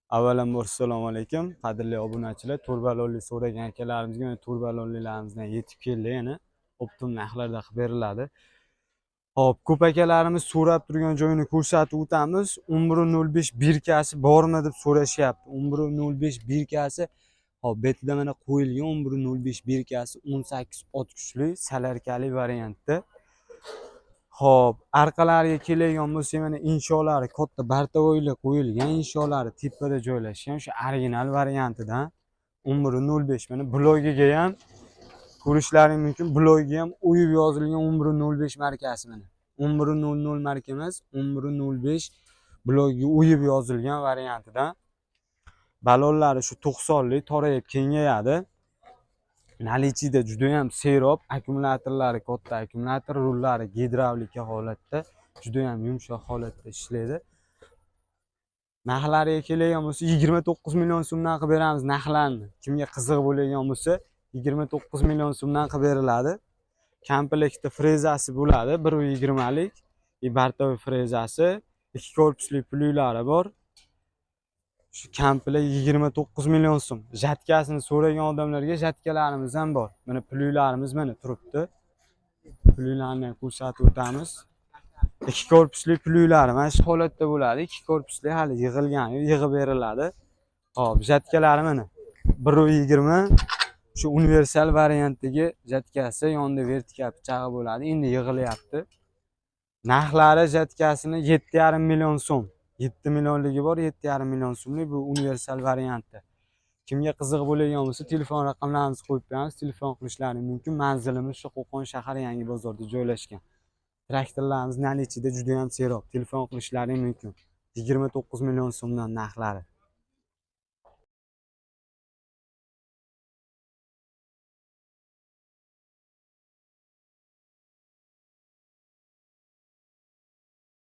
Avvalambor assalomu alaykum, qadrli obunachilar. Turbalonli so'ragan akalarimizga mana turbalonlilarimizdan yetib keldi. Yana optim narxlarda qilib beriladi. Hop, ko'p akalarimiz so'rab turgan joyini ko'rsatib o'tamiz. 11.05 birkasi bormi deb so'rashyapti. 11.05 birkasi hop, betida mana qo'yilgan 11.05 birkasi 18 ot kuchli salarkali variantda. Hop, arqalariga keladigan bo'lsak, mana insholari katta bartavoylar qo'yilgan, insholari tepada joylashgan, shu original variantidan 11.05. Mana blogiga ham ko'rishlaring mumkin. Blogiga ham o'yib yozilgan 11.05 markasi mana. 11.00 marka emas, 11.05 blogiga o'yib yozilgan variantidan. Balonlari shu 90lik torayib kengayadi. Nalichida juda ham serob, akkumulyatorlari katta akkumulyator, rullari gidravlika holatda, juda ham yumshoq holatda ishlaydi. Narxlariga keladigan bo'lsa 29 million so'mdan qilib beramiz narxlarni. Kimga qiziq bo'ladigan bo'lsa 29 million so'mdan qilib beriladi. Komplektda frezasi bo'ladi, 1.20 lik, bartoy frezasi, 2 korpusli plyulari bor. Shu komplekt 29 million so'm. Jatkasini so'ragan odamlarga jatkalarimiz ham bor. Mana plyularimiz mana turibdi. Plyularni ko'rsatib o'tamiz. 2 korpusli plyulari mana shu holatda bo'ladi. 2 korpusli hali yig'ilgan, yig'ib beriladi. Hop, jatkalari mana 1.20 shu universal variantdagi jatkasi, yonida vertikal pichog'i bo'ladi. Endi yig'ilyapti. Narxlari jatkasini 7,5 million so'm. 7 millionligi bor, 7,5 million so'mlik bu universal variantda. Kimga qiziq bo'ladigan bo'lsa, telefon raqamlarimizni qo'yib beramiz, telefon qilishlari mumkin. Manzilimiz shu Qo'qon shahar Yangi bozorda joylashgan. Traktorlarimiz nalichida juda ham serob, telefon qilishlari mumkin. 29 million so'mdan narxlari.